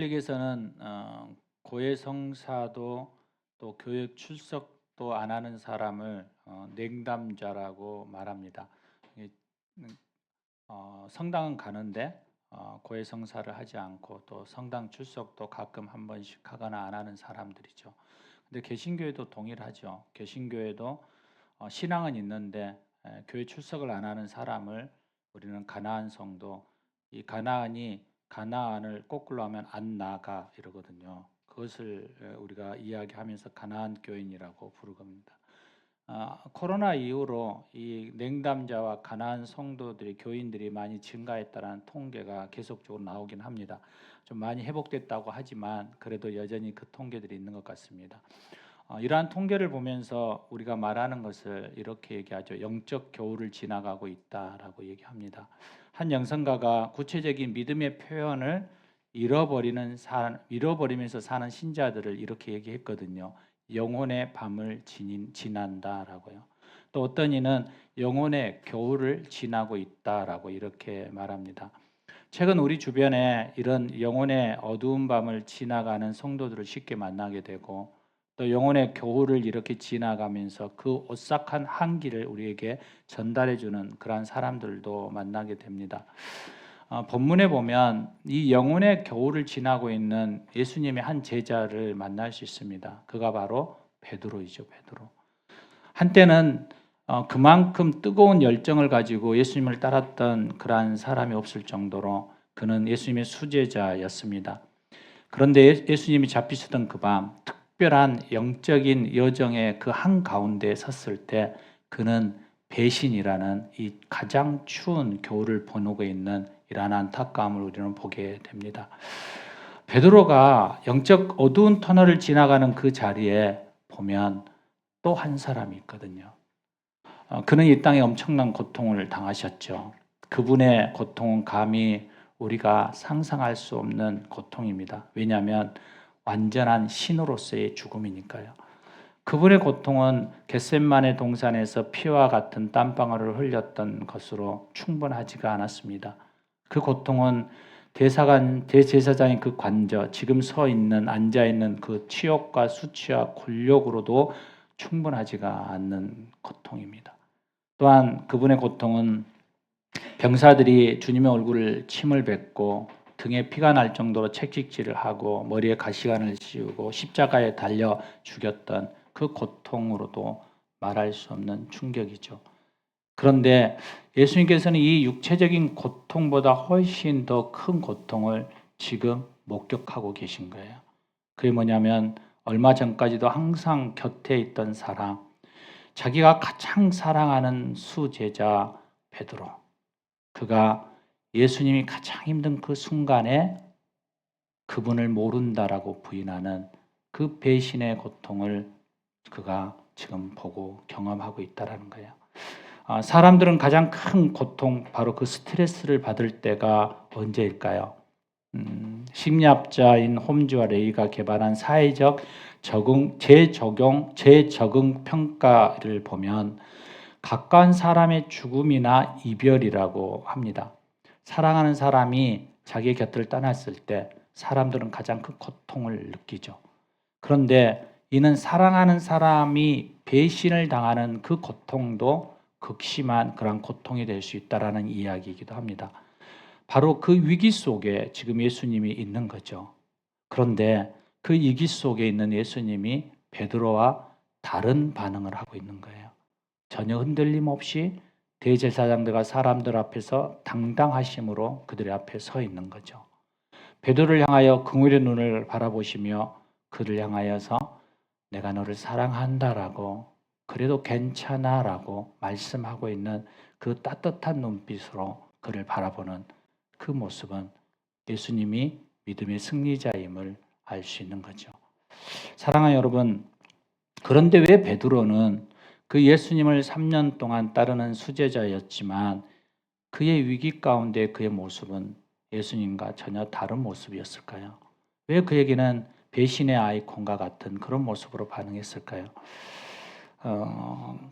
에서는 고해 성사도 또 교회 출석도 안 하는 사람을 냉담자라고 말합니다. 이, 성당은 가는데 고해 성사를 하지 않고 또 성당 출석도 가끔 한 번씩 하거나 안 하는 사람들이죠. 근데 개신교회도 동일하죠. 개신교회도 신앙은 있는데 교회 출석을 안 하는 사람을 우리는 가나안 성도, 이 가나안을 거꾸로 하면 안 나가 이러거든요. 그것을 우리가 이야기하면서 가나안 교인이라고 부르겁니다. 코로나 이후로 이 냉담자와 가나안 성도들이 교인들이 많이 증가했다는 통계가 계속적으로 나오긴 합니다. 좀 많이 회복됐다고 하지만 그래도 여전히 그 통계들이 있는 것 같습니다. 이러한 통계를 보면서 우리가 말하는 것을 이렇게 얘기하죠. 영적 겨울을 지나가고 있다라고 얘기합니다. 한 영성가가 구체적인 믿음의 표현을 잃어버리면서 사는 신자들을 이렇게 얘기했거든요. 영혼의 밤을 지난다라고요. 또 어떤 이는 영혼의 겨울을 지나고 있다라고 이렇게 말합니다. 최근 우리 주변에 이런 영혼의 어두운 밤을 지나가는 성도들을 쉽게 만나게 되고 또 영혼의 겨울을 이렇게 지나가면서 그 오싹한 한기를 우리에게 전달해주는 그러한 사람들도 만나게 됩니다. 본문에 보면 이 영혼의 겨울을 지나고 있는 예수님의 한 제자를 만날 수 있습니다. 그가 바로 베드로이죠. 베드로. 한때는 그만큼 뜨거운 열정을 가지고 예수님을 따랐던 그러한 사람이 없을 정도로 그는 예수님의 수제자였습니다. 그런데 예수님이 잡히시던 그 밤 특별한 영적인 여정의 그 한가운데 섰을 때 그는 배신이라는 이 가장 추운 겨울을 보내고 있는 이러한 안타까움을 우리는 보게 됩니다. 베드로가 영적 어두운 터널을 지나가는 그 자리에 보면 또 한 사람이 있거든요. 그는 이 땅에 엄청난 고통을 당하셨죠. 그분의 고통은 감히 우리가 상상할 수 없는 고통입니다. 왜냐하면 완전한 신으로서의 죽음이니까요. 그분의 고통은 겟셋마네 동산에서 피와 같은 땀방울을 흘렸던 것으로 충분하지가 않았습니다. 그 고통은 대제사장의 그 관저, 지금 앉아 있는 그 치욕과 수치와 곤욕으로도 충분하지가 않는 고통입니다. 또한 그분의 고통은 병사들이 주님의 얼굴을 침을 뱉고 등에 피가 날 정도로 채찍질을 하고 머리에 가시관을 씌우고 십자가에 달려 죽였던 그 고통으로도 말할 수 없는 충격이죠. 그런데 예수님께서는 이 육체적인 고통보다 훨씬 더 큰 고통을 지금 목격하고 계신 거예요. 그게 뭐냐면 얼마 전까지도 항상 곁에 있던 사람, 자기가 가장 사랑하는 수제자 베드로, 그가 예수님이 가장 힘든 그 순간에 그분을 모른다라고 부인하는 그 배신의 고통을 그가 지금 보고 경험하고 있다라는 거예요. 사람들은 가장 큰 고통, 바로 그 스트레스를 받을 때가 언제일까요? 심리학자인 홈즈와 레이가 개발한 사회적 재적응 평가를 보면 가까운 사람의 죽음이나 이별이라고 합니다. 사랑하는 사람이 자기 곁을 떠났을 때 사람들은 가장 큰 고통을 느끼죠. 그런데 이는 사랑하는 사람이 배신을 당하는 그 고통도 극심한 그런 고통이 될 수 있다라는 이야기이기도 합니다. 바로 그 위기 속에 지금 예수님이 있는 거죠. 그런데 그 위기 속에 있는 예수님이 베드로와 다른 반응을 하고 있는 거예요. 전혀 흔들림 없이 대제사장들과 사람들 앞에서 당당하심으로 그들의 앞에 서 있는 거죠. 베드로를 향하여 긍휼의 눈을 바라보시며 그를 향하여서 내가 너를 사랑한다라고, 그래도 괜찮아라고 말씀하고 있는 그 따뜻한 눈빛으로 그를 바라보는 그 모습은 예수님이 믿음의 승리자임을 알 수 있는 거죠. 사랑하는 여러분, 그런데 왜 베드로는 그 예수님을 3년 동안 따르는 수제자였지만 그의 위기 가운데 그의 모습은 예수님과 전혀 다른 모습이었을까요? 왜 그에게는 배신의 아이콘과 같은 그런 모습으로 반응했을까요?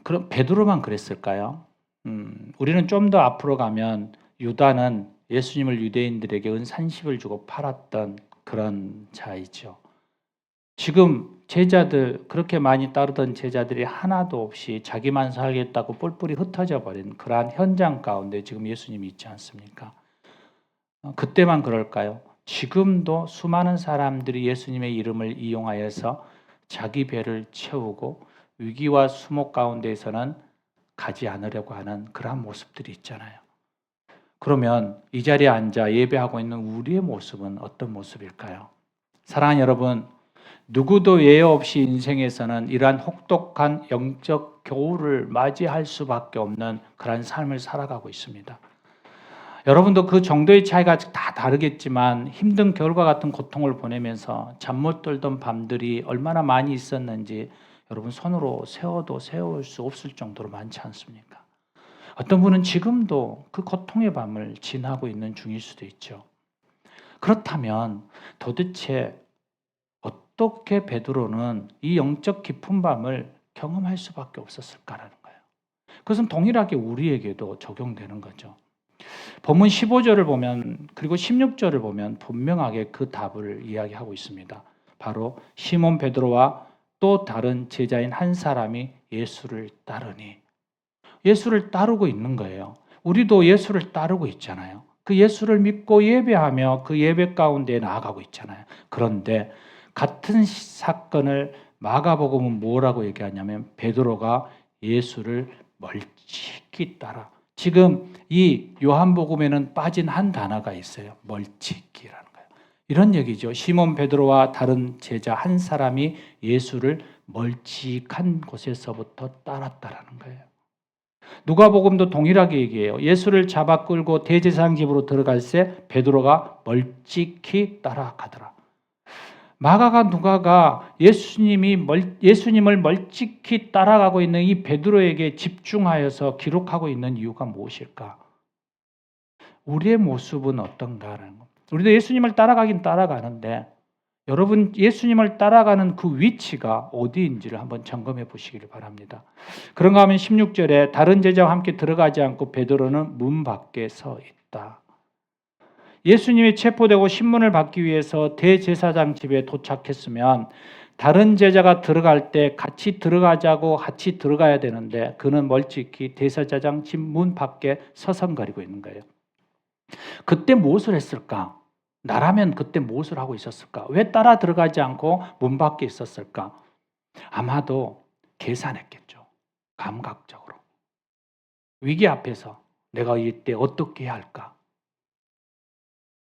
그럼 베드로만 그랬을까요? 우리는 좀 더 앞으로 가면 유다는 예수님을 유대인들에게 은 30을 주고 팔았던 그런 자이죠. 지금 제자들, 그렇게 많이 따르던 제자들이 하나도 없이 자기만 살겠다고 뿔뿔이 흩어져 버린 그러한 현장 가운데 지금 예수님이 있지 않습니까? 그때만 그럴까요? 지금도 수많은 사람들이 예수님의 이름을 이용하여서 자기 배를 채우고 위기와 수목 가운데에서는 가지 않으려고 하는 그러한 모습들이 있잖아요. 그러면 이 자리에 앉아 예배하고 있는 우리의 모습은 어떤 모습일까요? 사랑하는 여러분, 누구도 예외 없이 인생에서는 이러한 혹독한 영적 겨울을 맞이할 수밖에 없는 그런 삶을 살아가고 있습니다. 여러분도 그 정도의 차이가 다 다르겠지만 힘든 겨울과 같은 고통을 보내면서 잠 못 들던 밤들이 얼마나 많이 있었는지 여러분 손으로 세어도 세울 수 없을 정도로 많지 않습니까? 어떤 분은 지금도 그 고통의 밤을 지나고 있는 중일 수도 있죠. 그렇다면 도대체 어떻게 베드로는 이 영적 깊은 밤을 경험할 수밖에 없었을까라는 거예요. 그것은 동일하게 우리에게도 적용되는 거죠. 본문 15절을 보면 그리고 16절을 보면 분명하게 그 답을 이야기하고 있습니다. 바로 시몬 베드로와 또 다른 제자인 한 사람이 예수를 따르니, 예수를 따르고 있는 거예요. 우리도 예수를 따르고 있잖아요. 그 예수를 믿고 예배하며 그 예배 가운데 나아가고 있잖아요. 그런데 같은 사건을 마가복음은 뭐라고 얘기하냐면 베드로가 예수를 멀찍이 따라. 지금 이 요한복음에는 빠진 한 단어가 있어요. 멀찍이라는 거예요. 이런 얘기죠. 시몬 베드로와 다른 제자 한 사람이 예수를 멀찍한 곳에서부터 따랐다라는 거예요. 누가복음도 동일하게 얘기해요. 예수를 잡아 끌고 대제사장 집으로 들어갈 때 베드로가 멀찍이 따라가더라. 마가가 누가가 예수님을 멀찍이 따라가고 있는 이 베드로에게 집중하여서 기록하고 있는 이유가 무엇일까? 우리의 모습은 어떤가라는 것. 우리도 예수님을 따라가긴 따라가는데 여러분 예수님을 따라가는 그 위치가 어디인지를 한번 점검해 보시기를 바랍니다. 그런가 하면 16절에 다른 제자와 함께 들어가지 않고 베드로는 문 밖에 서 있다. 예수님이 체포되고 신문을 받기 위해서 대제사장 집에 도착했으면 다른 제자가 들어갈 때 같이 들어가자고 같이 들어가야 되는데 그는 멀찍이 대제사장 집 문 밖에 서성거리고 있는 거예요. 그때 무엇을 했을까? 나라면 그때 무엇을 하고 있었을까? 왜 따라 들어가지 않고 문 밖에 있었을까? 아마도 계산했겠죠. 감각적으로. 위기 앞에서 내가 이때 어떻게 해야 할까?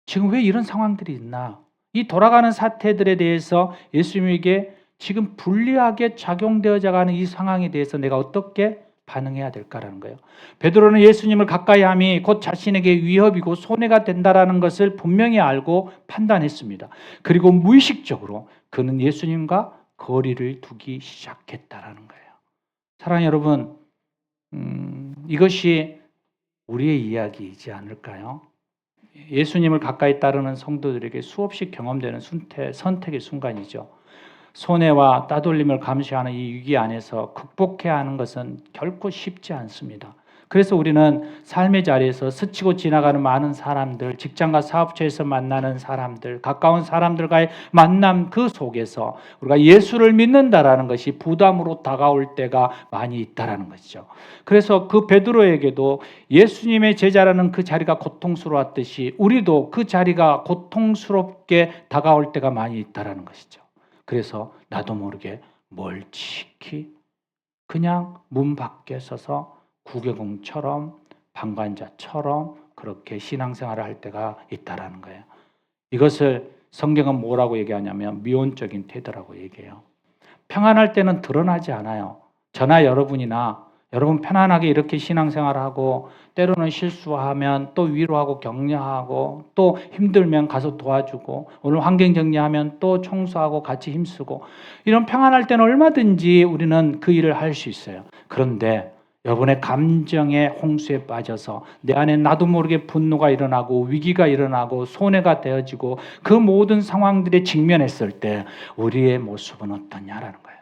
지금 왜 이런 상황들이 있나? 이 돌아가는 사태들에 대해서 예수님에게 지금 불리하게 작용되어져 가는 이 상황에 대해서 내가 어떻게 반응해야 될까라는 거예요. 베드로는 예수님을 가까이 함이 곧 자신에게 위협이고 손해가 된다라는 것을 분명히 알고 판단했습니다. 그리고 무의식적으로 그는 예수님과 거리를 두기 시작했다라는 거예요. 사랑하는 여러분, 이것이 우리의 이야기이지 않을까요? 예수님을 가까이 따르는 성도들에게 수없이 경험되는 선택의 순간이죠. 손해와 따돌림을 감수하는 이 위기 안에서 극복해야 하는 것은 결코 쉽지 않습니다. 그래서 우리는 삶의 자리에서 스치고 지나가는 많은 사람들, 직장과 사업처에서 만나는 사람들, 가까운 사람들과의 만남 그 속에서 우리가 예수를 믿는다라는 것이 부담으로 다가올 때가 많이 있다라는 것이죠. 그래서 그 베드로에게도 예수님의 제자라는 그 자리가 고통스러웠듯이 우리도 그 자리가 고통스럽게 다가올 때가 많이 있다라는 것이죠. 그래서 나도 모르게 멀찍이 그냥 문 밖에 서서 구개공처럼 방관자처럼 그렇게 신앙생활을 할 때가 있다라는 거예요. 이것을 성경은 뭐라고 얘기하냐면 미온적인 태도라고 얘기해요. 평안할 때는 드러나지 않아요. 저나 여러분이나 여러분 편안하게 이렇게 신앙생활하고 때로는 실수하면 또 위로하고 격려하고 또 힘들면 가서 도와주고 오늘 환경 정리하면 또 청소하고 같이 힘쓰고 이런 평안할 때는 얼마든지 우리는 그 일을 할 수 있어요. 그런데 여러분의 감정의 홍수에 빠져서 내 안에 나도 모르게 분노가 일어나고 위기가 일어나고 손해가 되어지고 그 모든 상황들에 직면했을 때 우리의 모습은 어떠냐라는 거예요.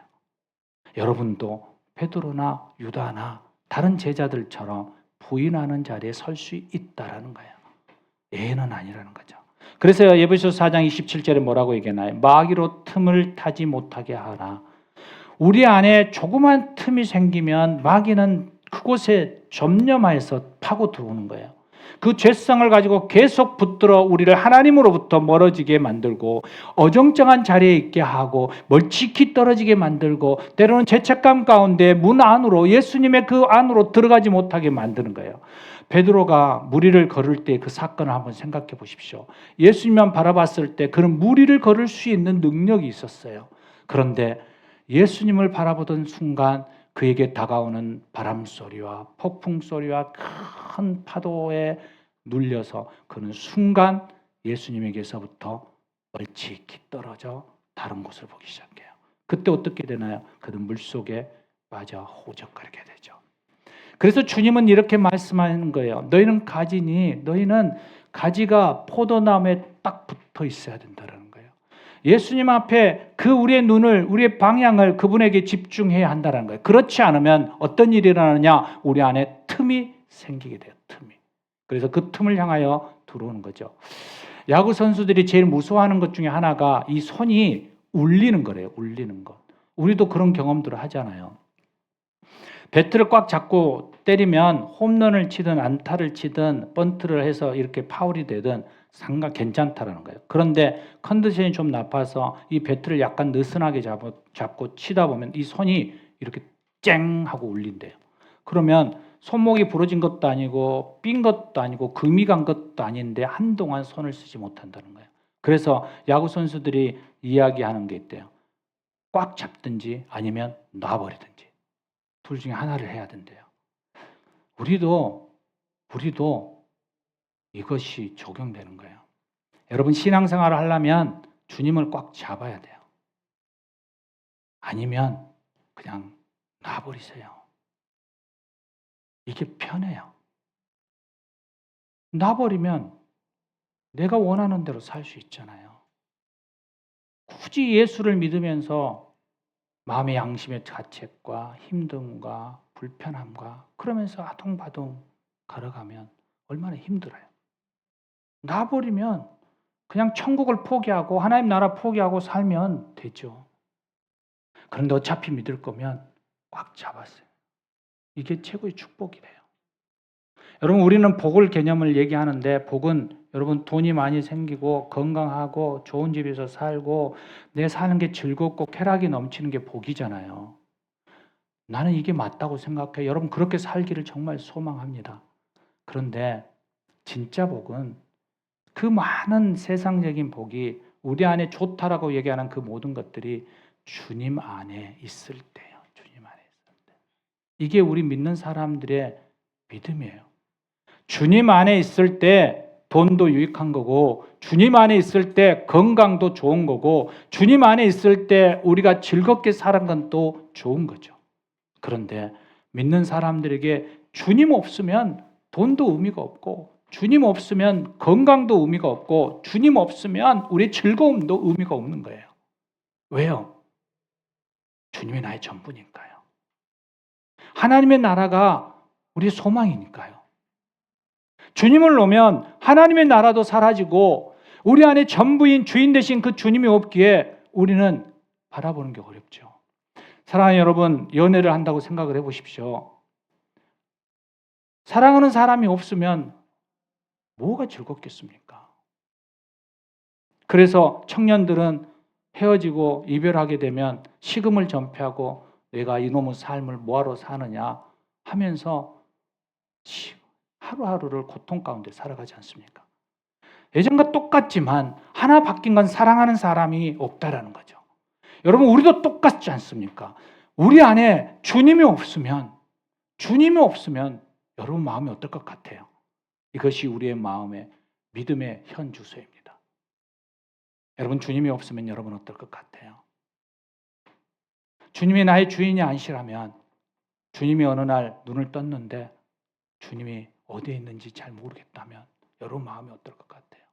여러분도 베드로나 유다나 다른 제자들처럼 부인하는 자리에 설 수 있다라는 거예요. 예는 아니라는 거죠. 그래서 에베소서 4장 27절에 뭐라고 얘기하나요? 마귀로 틈을 타지 못하게 하라. 우리 안에 조그만 틈이 생기면 마귀는 그곳에 점령하여서 파고 들어오는 거예요. 그 죄성을 가지고 계속 붙들어 우리를 하나님으로부터 멀어지게 만들고 어정쩡한 자리에 있게 하고 멀찍이 떨어지게 만들고 때로는 죄책감 가운데 문 안으로 예수님의 그 안으로 들어가지 못하게 만드는 거예요. 베드로가 무리를 걸을 때 그 사건을 한번 생각해 보십시오. 예수님만 바라봤을 때 그는 무리를 걸을 수 있는 능력이 있었어요. 그런데 예수님을 바라보던 순간 그에게 다가오는 바람 소리와 폭풍 소리와 큰 파도에 눌려서 그는 순간 예수님에게서부터 멀찍이 떨어져 다른 곳을 보기 시작해요. 그때 어떻게 되나요? 그는 물속에 빠져 호적거리게 되죠. 그래서 주님은 이렇게 말씀하는 거예요. 너희는 가지가 포도나무에 딱 붙어 있어야 된다는 거예요. 예수님 앞에 우리의 눈을, 우리의 방향을 그분에게 집중해야 한다는 거예요. 그렇지 않으면 어떤 일이 일어나느냐? 우리 안에 틈이 생기게 돼요. 틈이. 그래서 그 틈을 향하여 들어오는 거죠. 야구 선수들이 제일 무서워하는 것 중에 하나가 이 손이 울리는 거래요. 울리는 것. 우리도 그런 경험들을 하잖아요. 배트를 꽉 잡고 때리면 홈런을 치든 안타를 치든 번트를 해서 이렇게 파울이 되든 상관 괜찮다라는 거예요. 그런데 컨디션이 좀 나빠서 이 배트를 약간 느슨하게 잡고 치다 보면 이 손이 이렇게 쨍 하고 울린대요. 그러면 손목이 부러진 것도 아니고 삔 것도 아니고 금이 간 것도 아닌데 한동안 손을 쓰지 못한다는 거예요. 그래서 야구 선수들이 이야기하는 게 있대요. 꽉 잡든지 아니면 놔버리든지. 둘 중에 하나를 해야 된대요. 우리도 이것이 적용되는 거예요. 여러분 신앙생활을 하려면 주님을 꽉 잡아야 돼요. 아니면 그냥 놔버리세요. 이게 편해요. 놔버리면 내가 원하는 대로 살 수 있잖아요. 굳이 예수를 믿으면서 마음의 양심의 자책과 힘듦과 불편함과 그러면서 아둥바둥 걸어가면 얼마나 힘들어요. 놔버리면 그냥 천국을 포기하고 하나님 나라 포기하고 살면 되죠. 그런데 어차피 믿을 거면 꽉 잡았어요. 이게 최고의 축복이래요. 여러분 우리는 복을 개념을 얘기하는데 복은 여러분 돈이 많이 생기고 건강하고 좋은 집에서 살고 내 사는 게 즐겁고 쾌락이 넘치는 게 복이잖아요. 나는 이게 맞다고 생각해요. 여러분 그렇게 살기를 정말 소망합니다. 그런데 진짜 복은 그 많은 세상적인 복이 우리 안에 좋다라고 얘기하는 그 모든 것들이 주님 안에 있을 때요. 주님 안에 있을 때. 이게 우리 믿는 사람들의 믿음이에요. 주님 안에 있을 때 돈도 유익한 거고 주님 안에 있을 때 건강도 좋은 거고 주님 안에 있을 때 우리가 즐겁게 사는 건 또 좋은 거죠. 그런데 믿는 사람들에게 주님 없으면 돈도 의미가 없고 주님 없으면 건강도 의미가 없고 주님 없으면 우리의 즐거움도 의미가 없는 거예요. 왜요? 주님이 나의 전부니까요. 하나님의 나라가 우리의 소망이니까요. 주님을 놓으면 하나님의 나라도 사라지고 우리 안에 전부인 주인 되신 그 주님이 없기에 우리는 바라보는 게 어렵죠. 사랑하는 여러분, 연애를 한다고 생각을 해보십시오. 사랑하는 사람이 없으면 뭐가 즐겁겠습니까? 그래서 청년들은 헤어지고 이별하게 되면 식음을 전폐하고 내가 이놈의 삶을 뭐하러 사느냐 하면서 하루하루를 고통 가운데 살아가지 않습니까? 예전과 똑같지만 하나 바뀐 건 사랑하는 사람이 없다라는 거죠. 여러분 우리도 똑같지 않습니까? 우리 안에 주님이 없으면 여러분 마음이 어떨 것 같아요? 이것이 우리의 마음의 믿음의 현 주소입니다. 여러분 주님이 없으면 여러분 어떨 것 같아요? 주님이 나의 주인이 아니시라면 주님이 어느 날 눈을 떴는데 주님이 어디에 있는지 잘 모르겠다면 여러분 마음이 어떨 것 같아요?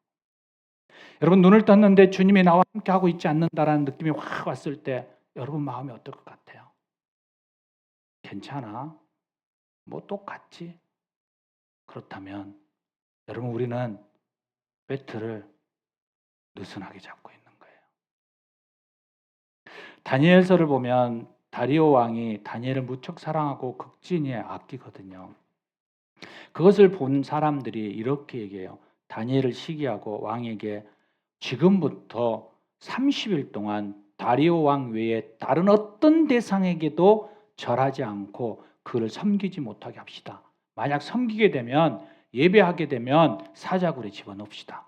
여러분 눈을 떴는데 주님이 나와 함께하고 있지 않는다라는 느낌이 확 왔을 때 여러분 마음이 어떨 것 같아요? 괜찮아? 뭐 똑같지? 그렇다면 여러분 우리는 배트를 느슨하게 잡고 있는 거예요. 다니엘서를 보면 다리오 왕이 다니엘을 무척 사랑하고 극진히 아끼거든요. 그것을 본 사람들이 이렇게 얘기해요. 다니엘을 시기하고 왕에게 지금부터 30일 동안 다리오 왕 외에 다른 어떤 대상에게도 절하지 않고 그를 섬기지 못하게 합시다. 만약 섬기게 되면, 예배하게 되면 사자굴에 집어넣읍시다.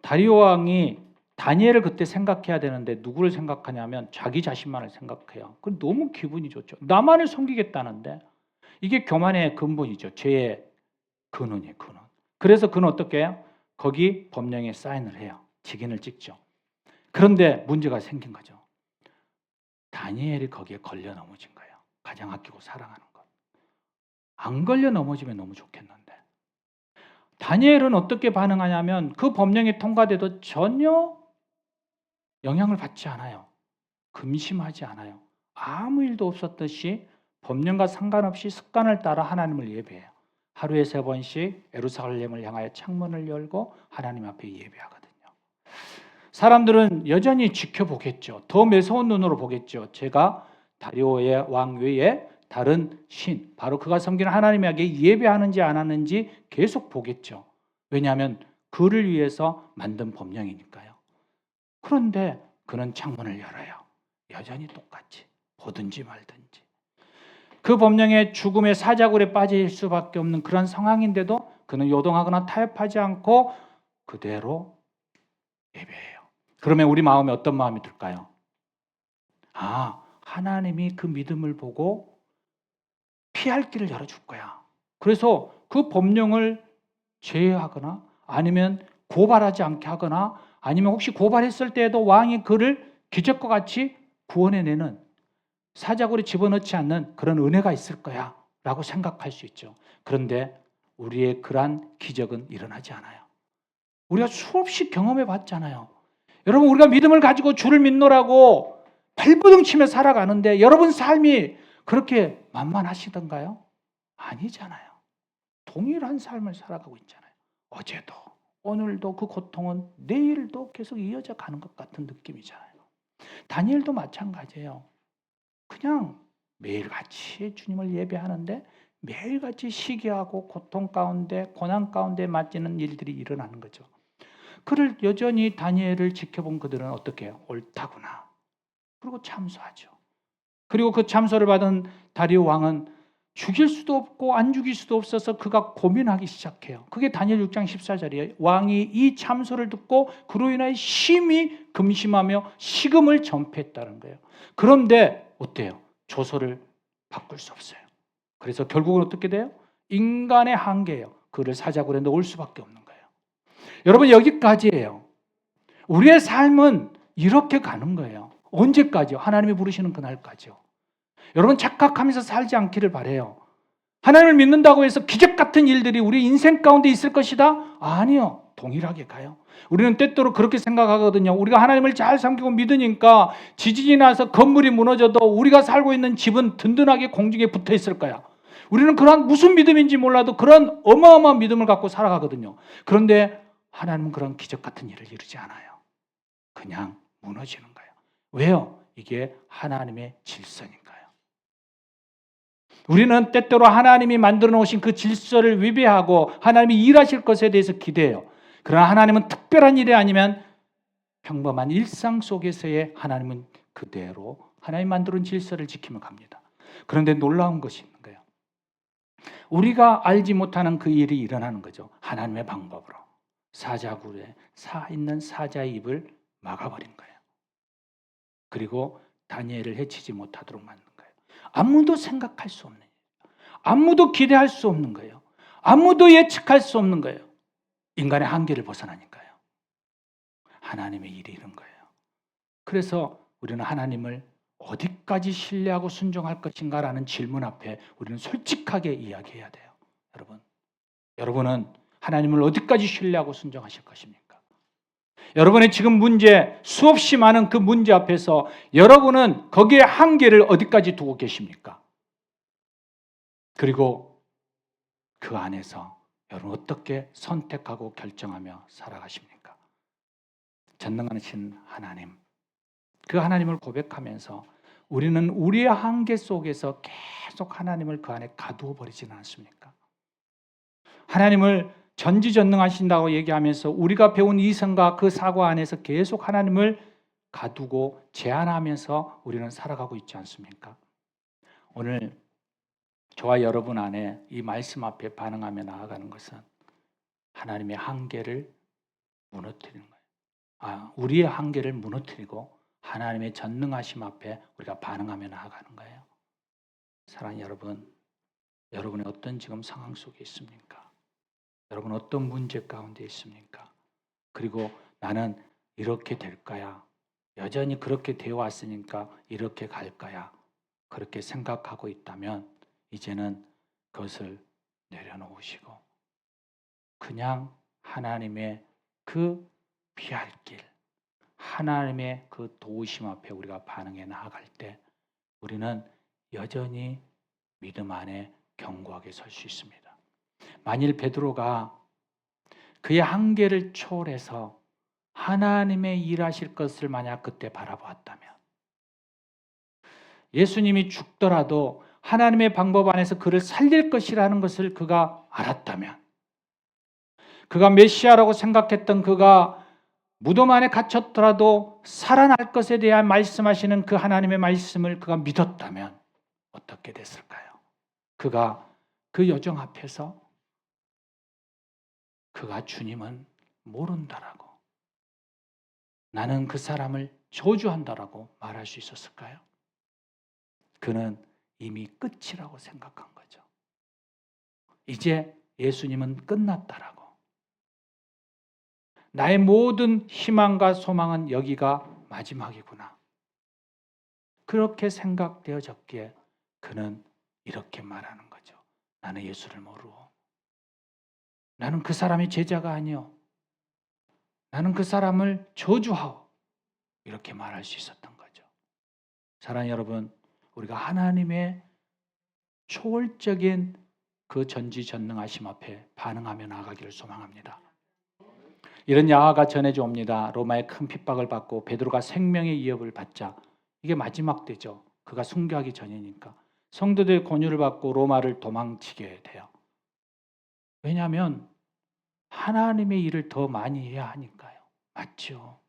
다리오 왕이 다니엘을 그때 생각해야 되는데 누구를 생각하냐면 자기 자신만을 생각해요. 그 너무 기분이 좋죠. 나만을 섬기겠다는데. 이게 교만의 근본이죠. 죄의 근원이에요, 근원. 그래서 그는 어떻게 해요? 거기 법령에 사인을 해요. 직인을 찍죠. 그런데 문제가 생긴 거죠. 다니엘이 거기에 걸려 넘어진 거예요. 가장 아끼고 사랑하는 것. 안 걸려 넘어지면 너무 좋겠는데. 다니엘은 어떻게 반응하냐면 그 법령이 통과돼도 전혀 영향을 받지 않아요. 금심하지 않아요. 아무 일도 없었듯이 법령과 상관없이 습관을 따라 하나님을 예배해요. 하루에 3번씩 예루살렘을 향하여 창문을 열고 하나님 앞에 예배하거든요. 사람들은 여전히 지켜보겠죠. 더 매서운 눈으로 보겠죠. 제가 다리오의 왕 외에 다른 신, 바로 그가 섬기는 하나님에게 예배하는지 안 하는지 계속 보겠죠. 왜냐하면 그를 위해서 만든 법령이니까요. 그런데 그는 창문을 열어요. 여전히 똑같이 보든지 말든지. 그 법령에 죽음의 사자굴에 빠질 수밖에 없는 그런 상황인데도 그는 요동하거나 타협하지 않고 그대로 예배해요. 그러면 우리 마음에 어떤 마음이 들까요? 아, 하나님이 그 믿음을 보고 피할 길을 열어줄 거야. 그래서 그 법령을 제외하거나 아니면 고발하지 않게 하거나 아니면 혹시 고발했을 때에도 왕이 그를 기적과 같이 구원해내는, 사자굴에 집어넣지 않는 그런 은혜가 있을 거야 라고 생각할 수 있죠. 그런데 우리의 그러한 기적은 일어나지 않아요. 우리가 수없이 경험해 봤잖아요. 여러분, 우리가 믿음을 가지고 주를 믿노라고 발버둥 치며 살아가는데 여러분 삶이 그렇게 만만하시던가요? 아니잖아요. 동일한 삶을 살아가고 있잖아요. 어제도 오늘도 그 고통은 내일도 계속 이어져 가는 것 같은 느낌이잖아요. 다니엘도 마찬가지예요. 그냥 매일같이 주님을 예배하는데 매일같이 시기하고 고통 가운데 고난 가운데 맞지는 일들이 일어나는 거죠. 그를 여전히 다니엘을 지켜본 그들은 어떻게 해요? 옳다구나. 그리고 참소하죠. 그리고 그 참소를 받은 다리오 왕은 죽일 수도 없고 안 죽일 수도 없어서 그가 고민하기 시작해요. 그게 다니엘 6장 14절이에요. 왕이 이 참소를 듣고 그로 인하여 심히 금심하며 식음을 전폐했다는 거예요. 그런데 어때요? 조서를 바꿀 수 없어요. 그래서 결국은 어떻게 돼요? 인간의 한계예요. 그를 사자굴에 넣을 수밖에 없는 거예요. 여러분, 여기까지예요. 우리의 삶은 이렇게 가는 거예요. 언제까지요? 하나님이 부르시는 그날까지요. 여러분, 착각하면서 살지 않기를 바라요. 하나님을 믿는다고 해서 기적 같은 일들이 우리 인생 가운데 있을 것이다? 아니요. 동일하게 가요. 우리는 때때로 그렇게 생각하거든요. 우리가 하나님을 잘 섬기고 믿으니까 지진이 나서 건물이 무너져도 우리가 살고 있는 집은 든든하게 공중에 붙어 있을 거야. 우리는 그런 무슨 믿음인지 몰라도 그런 어마어마한 믿음을 갖고 살아가거든요. 그런데 하나님은 그런 기적 같은 일을 이루지 않아요. 그냥 무너지는 거예요. 왜요? 이게 하나님의 질서니까요. 우리는 때때로 하나님이 만들어 놓으신 그 질서를 위배하고 하나님이 일하실 것에 대해서 기대해요. 그러나 하나님은 특별한 일이 아니면 평범한 일상 속에서의 하나님은 그대로 하나님 만들어 질서를 지키며 갑니다. 그런데 놀라운 것이 있는 거예요. 우리가 알지 못하는 그 일이 일어나는 거죠. 하나님의 방법으로. 사자굴에 있는 사자의 입을 막아버린 거예요. 그리고 다니엘을 해치지 못하도록 만든 거예요. 아무도 생각할 수 없는 거예요. 아무도 기대할 수 없는 거예요. 아무도 예측할 수 없는 거예요. 인간의 한계를 벗어나니까요. 하나님의 일이 이런 거예요. 그래서 우리는 하나님을 어디까지 신뢰하고 순종할 것인가라는 질문 앞에 우리는 솔직하게 이야기해야 돼요. 여러분은 하나님을 어디까지 신뢰하고 순종하실 것입니까? 여러분의 지금 문제, 수없이 많은 그 문제 앞에서 여러분은 거기에 한계를 어디까지 두고 계십니까? 그리고 그 안에서 여러분 어떻게 선택하고 결정하며 살아가십니까? 전능하신 하나님, 그 하나님을 고백하면서 우리는 우리의 한계 속에서 계속 하나님을 그 안에 가두어 버리지는 않습니까? 하나님을 전지전능하신다고 얘기하면서 우리가 배운 이성과 그 사고 안에서 계속 하나님을 가두고 제한하면서 우리는 살아가고 있지 않습니까? 오늘 저와 여러분 안에 이 말씀 앞에 반응하며 나아가는 것은 하나님의 한계를 무너뜨리는 거예요. 우리의 한계를 무너뜨리고 하나님의 전능하심 앞에 우리가 반응하며 나아가는 거예요. 사랑하는 여러분, 여러분의 어떤 지금 상황 속에 있습니까? 여러분 어떤 문제 가운데 있습니까? 그리고 나는 이렇게 될 거야. 여전히 그렇게 되어 왔으니까 이렇게 갈 거야. 그렇게 생각하고 있다면 이제는 그것을 내려놓으시고 그냥 하나님의 그 피할 길, 하나님의 그 도우심 앞에 우리가 반응해 나아갈 때 우리는 여전히 믿음 안에 견고하게 설 수 있습니다. 만일 베드로가 그의 한계를 초월해서 하나님의 일하실 것을 만약 그때 바라보았다면, 예수님이 죽더라도 하나님의 방법 안에서 그를 살릴 것이라는 것을 그가 알았다면, 그가 메시아라고 생각했던 그가 무덤 안에 갇혔더라도 살아날 것에 대한 말씀하시는 그 하나님의 말씀을 그가 믿었다면 어떻게 됐을까요? 그가 그 여정 앞에서 그가 주님은 모른다라고, 나는 그 사람을 저주한다라고 말할 수 있었을까요? 그는 이미 끝이라고 생각한 거죠. 이제 예수님은 끝났다라고. 나의 모든 희망과 소망은 여기가 마지막이구나. 그렇게 생각되어졌기에 그는 이렇게 말하는 거죠. 나는 예수를 모르고, 나는 그 사람의 제자가 아니요, 나는 그 사람을 저주하오, 이렇게 말할 수 있었던 거죠. 사랑하는 여러분, 우리가 하나님의 초월적인 그 전지전능하심 앞에 반응하며 나아가기를 소망합니다. 이런 야화가 전해져 옵니다. 로마의 큰 핍박을 받고 베드로가 생명의 위협을 받자, 이게 마지막 때죠. 그가 순교하기 전이니까 성도들의 권유를 받고 로마를 도망치게 돼요. 왜냐하면 하나님의 일을 더 많이 해야 하니까요. 맞죠?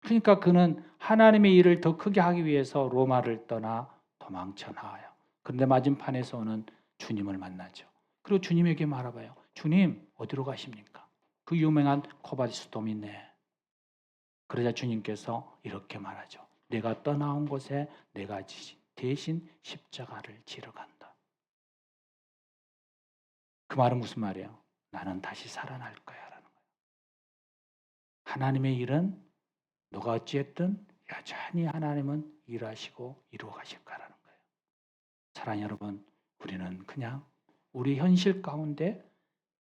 그러니까 그는 하나님의 일을 더 크게 하기 위해서 로마를 떠나 도망쳐 나와요. 그런데 맞은편에서는 주님을 만나죠. 그리고 주님에게 말해봐요. 주님, 어디로 가십니까? 그 유명한 코바디스 도미네. 그러자 주님께서 이렇게 말하죠. 내가 떠나온 곳에 내가 대신 십자가를 지러 간다. 그 말은 무슨 말이에요? 나는 다시 살아날 거야 라는 거예요. 하나님의 일은 너가 어찌했든 여전히 하나님은 일하시고 이루어 가실 거라는 거예요. 사랑하는 여러분, 우리는 그냥 우리 현실 가운데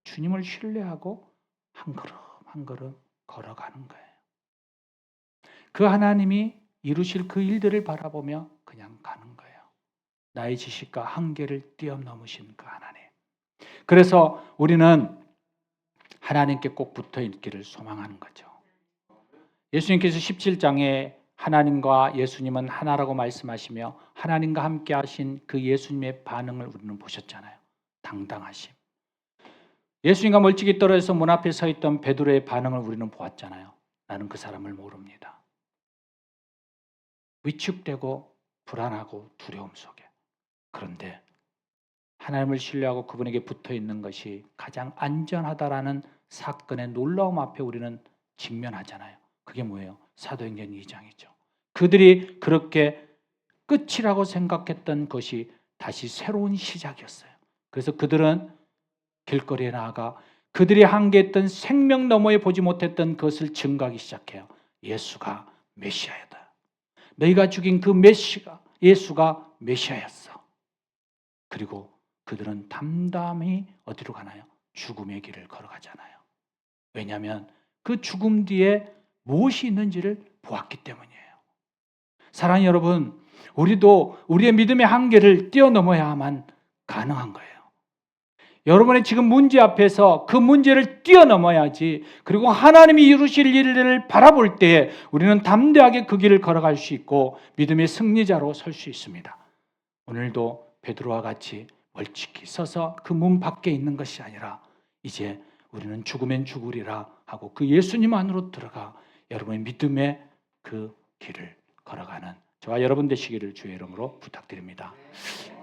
주님을 신뢰하고 한 걸음 한 걸음 걸어가는 거예요. 그 하나님이 이루실 그 일들을 바라보며 그냥 가는 거예요. 나의 지식과 한계를 뛰어넘으신 그 하나님. 그래서 우리는 하나님께 꼭 붙어 있기를 소망하는 거죠. 예수님께서 17장에 하나님과 예수님은 하나라고 말씀하시며 하나님과 함께 하신 그 예수님의 반응을 우리는 보셨잖아요. 당당하심. 예수님과 멀찍이 떨어져서 문 앞에 서 있던 베드로의 반응을 우리는 보았잖아요. 나는 그 사람을 모릅니다. 위축되고 불안하고 두려움 속에. 그런데 하나님을 신뢰하고 그분에게 붙어 있는 것이 가장 안전하다라는 사건의 놀라움 앞에 우리는 직면하잖아요. 그게 뭐예요? 사도행전 2장이죠. 그들이 그렇게 끝이라고 생각했던 것이 다시 새로운 시작이었어요. 그래서 그들은 길거리에 나아가 그들이 한계했던 생명 너머에 보지 못했던 것을 증거하기 시작해요. 예수가 메시아였다. 너희가 죽인 그 예수가 메시아였어. 그리고 그들은 담담히 어디로 가나요? 죽음의 길을 걸어가잖아요. 왜냐하면 그 죽음 뒤에 무엇이 있는지를 보았기 때문이에요. 사랑하는 여러분, 우리도 우리의 믿음의 한계를 뛰어넘어야만 가능한 거예요. 여러분의 지금 문제 앞에서 그 문제를 뛰어넘어야지. 그리고 하나님이 이루실 일을 바라볼 때에 우리는 담대하게 그 길을 걸어갈 수 있고 믿음의 승리자로 설 수 있습니다. 오늘도 베드로와 같이 멀찍이 서서 그 문 밖에 있는 것이 아니라 이제 우리는 죽으면 죽으리라 하고 그 예수님 안으로 들어가 여러분의 믿음의 그 길을 걸어가는 저와 여러분 되시기를 주의 이름으로 부탁드립니다.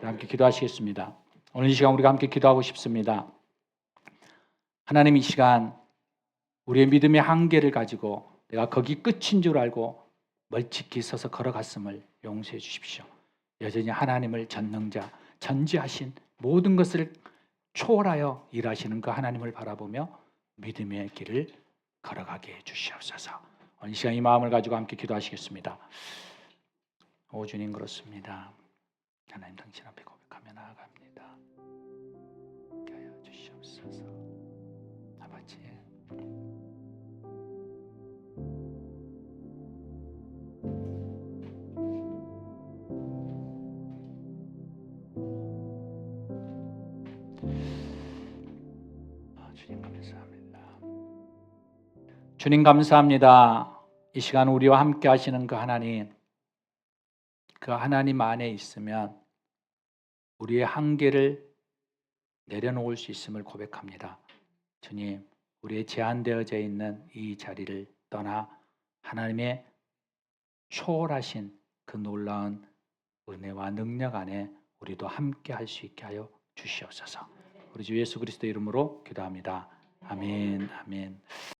함께 기도하시겠습니다. 오늘 이 시간 우리가 함께 기도하고 싶습니다. 하나님, 이 시간 우리의 믿음의 한계를 가지고 내가 거기 끝인 줄 알고 멀찍이 서서 걸어갔음을 용서해 주십시오. 여전히 하나님을 전능자, 전지하신 모든 것을 초월하여 일하시는 그 하나님을 바라보며 믿음의 길을 걸어가게 해 주시옵소서. 오늘 이 시간 이 마음을 가지고 함께 기도하시겠습니다. 오 주님, 그렇습니다. 하나님, 당신 앞에 고백하며 나아갑니다. 하여 주시옵소서. 아버지, 주님 감사합니다. 주님 감사합니다. 이 시간 우리와 함께 하시는 그 하나님, 그 하나님 안에 있으면 우리의 한계를 내려놓을 수 있음을 고백합니다. 주님, 우리의 제한되어져 있는 이 자리를 떠나 하나님의 초월하신 그 놀라운 은혜와 능력 안에 우리도 함께 할 수 있게 하여 주시옵소서. 우리 주 예수 그리스도 이름으로 기도합니다. 아멘, 아멘.